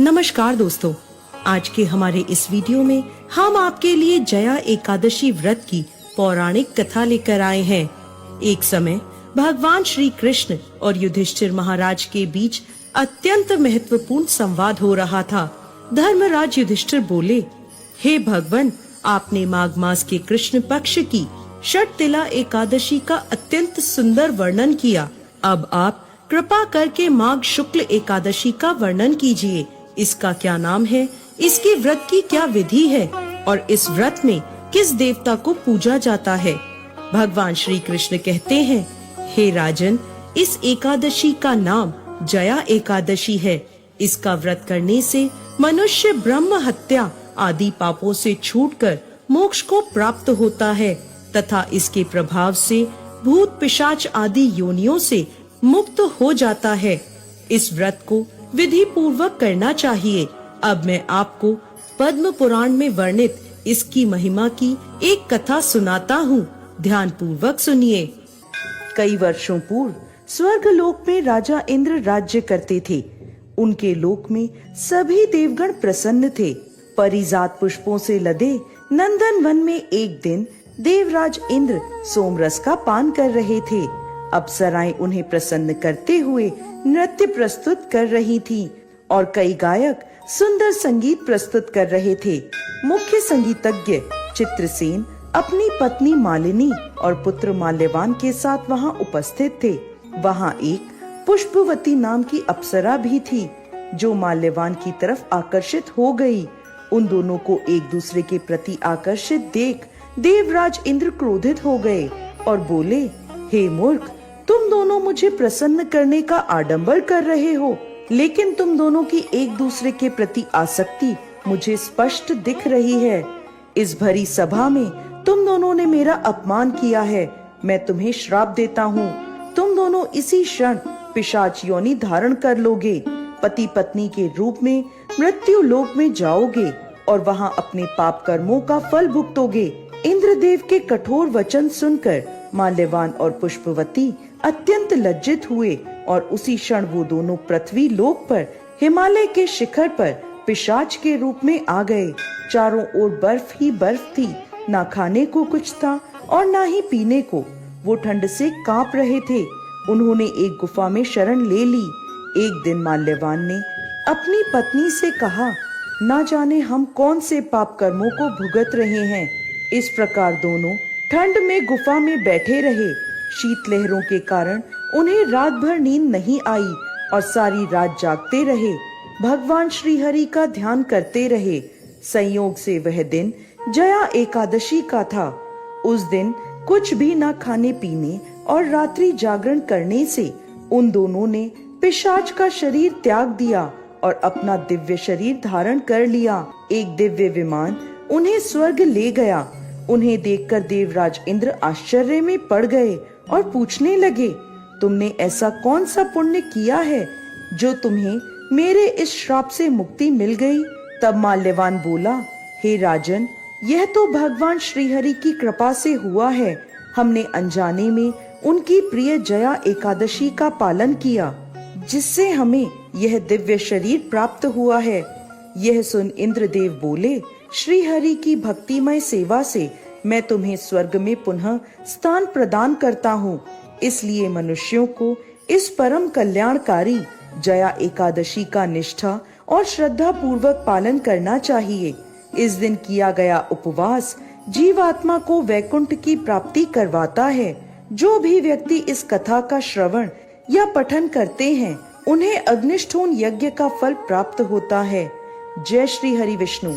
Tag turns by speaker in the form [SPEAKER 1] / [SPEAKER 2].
[SPEAKER 1] नमस्कार दोस्तों, आज के हमारे इस वीडियो में हम आपके लिए जया एकादशी व्रत की पौराणिक कथा लेकर आए हैं। एक समय भगवान श्री कृष्ण और युधिष्ठिर महाराज के बीच अत्यंत महत्वपूर्ण संवाद हो रहा था। धर्मराज युधिष्ठिर बोले, हे भगवान, आपने माघ मास के कृष्ण पक्ष की षटतिला एकादशी का अत्यंत सुंदर वर्णन किया। अब आप कृपा करके माघ शुक्ल एकादशी का वर्णन कीजिए। इसका क्या नाम है, इसके व्रत की क्या विधि है और इस व्रत में किस देवता को पूजा जाता है। भगवान श्री कृष्ण कहते हैं, हे राजन, इस एकादशी का नाम जया एकादशी है। इसका व्रत करने से मनुष्य ब्रह्म हत्या आदि पापों से छूटकर मोक्ष को प्राप्त होता है तथा इसके प्रभाव से भूत पिशाच आदि योनियों से मुक्त हो जाता है। इस व्रत को विधि पूर्वक करना चाहिए। अब मैं आपको पद्म पुराण में वर्णित इसकी महिमा की एक कथा सुनाता हूँ। ध्यान पूर्वक सुनिए। कई वर्षों पूर्व स्वर्ग लोक में राजा इंद्र राज्य करते थे। उनके लोक में सभी देवगण प्रसन्न थे। परिजात पुष्पों से लदे नंदन वन में एक दिन देवराज इंद्र सोमरस का पान कर रहे थे। अप्सराएं उन्हें प्रसन्न करते हुए नृत्य प्रस्तुत कर रही थीं और कई गायक सुंदर संगीत प्रस्तुत कर रहे थे। मुख्य संगीतज्ञ चित्रसेन अपनी पत्नी मालिनी और पुत्र माल्यवान के साथ वहां उपस्थित थे। वहां एक पुष्पवती नाम की अप्सरा भी थी जो माल्यवान की तरफ आकर्षित हो गई। उन दोनों को एक दूसरे के प्रति आकर्षित देख देवराज इंद्र क्रोधित हो गए और बोले, हे मूर्ख, तुम दोनों मुझे प्रसन्न करने का आडंबर कर रहे हो, लेकिन तुम दोनों की एक दूसरे के प्रति आसक्ति मुझे स्पष्ट दिख रही है। इस भरी सभा में तुम दोनों ने मेरा अपमान किया है। मैं तुम्हें श्राप देता हूँ। तुम दोनों इसी क्षण पिशाच योनि धारण कर लोगे, पति पत्नी के रूप में मृत्यु लोक में जाओगे और वहाँ अपने पाप कर्मों का फल भुगतोगे। इंद्रदेव के कठोर वचन सुनकर माल्यवान और पुष्पवती अत्यंत लज्जित हुए और उसी क्षण वो दोनों पृथ्वी लोक पर हिमालय के शिखर पर पिशाच के रूप में आ गए। चारों ओर बर्फ ही बर्फ थी, ना खाने को कुछ था और ना ही पीने को। वो ठंड से कांप रहे थे। उन्होंने एक गुफा में शरण ले ली। एक दिन माल्यवान ने अपनी पत्नी से कहा, ना जाने हम कौन से पाप कर्मों को भुगत रहे हैं। इस प्रकार दोनों ठंड में गुफा में बैठे रहे। शीत लहरों के कारण उन्हें रात भर नींद नहीं आई और सारी रात जागते रहे। भगवान श्री हरि का ध्यान करते रहे। संयोग से वह दिन जया एकादशी का था। उस दिन कुछ भी न खाने पीने और रात्रि जागरण करने से उन दोनों ने पिशाच का शरीर त्याग दिया और अपना दिव्य शरीर धारण कर लिया। एक दिव्य विमान उन्हें स्वर्ग ले गया। उन्हें देखकर देवराज इंद्र आश्चर्य में पड़ गए और पूछने लगे, तुमने ऐसा कौन सा पुण्य किया है जो तुम्हें मेरे इस श्राप से मुक्ति मिल गई। तब माल्यवान बोला, हे राजन, यह तो भगवान श्रीहरि की कृपा से हुआ है। हमने अनजाने में उनकी प्रिय जया एकादशी का पालन किया, जिससे हमें यह दिव्य शरीर प्राप्त हुआ है। यह सुन इंद्रदेव बोले, श्रीहरि की भक्तिमय सेवा से मैं तुम्हें स्वर्ग में पुनः स्थान प्रदान करता हूँ। इसलिए मनुष्यों को इस परम कल्याणकारी जया एकादशी का निष्ठा और श्रद्धा पूर्वक पालन करना चाहिए। इस दिन किया गया उपवास जीवात्मा को वैकुंठ की प्राप्ति करवाता है। जो भी व्यक्ति इस कथा का श्रवण या पठन करते हैं, उन्हें अग्निष्ठोण यज्ञ का फल प्राप्त होता है। जय श्री हरि विष्णु।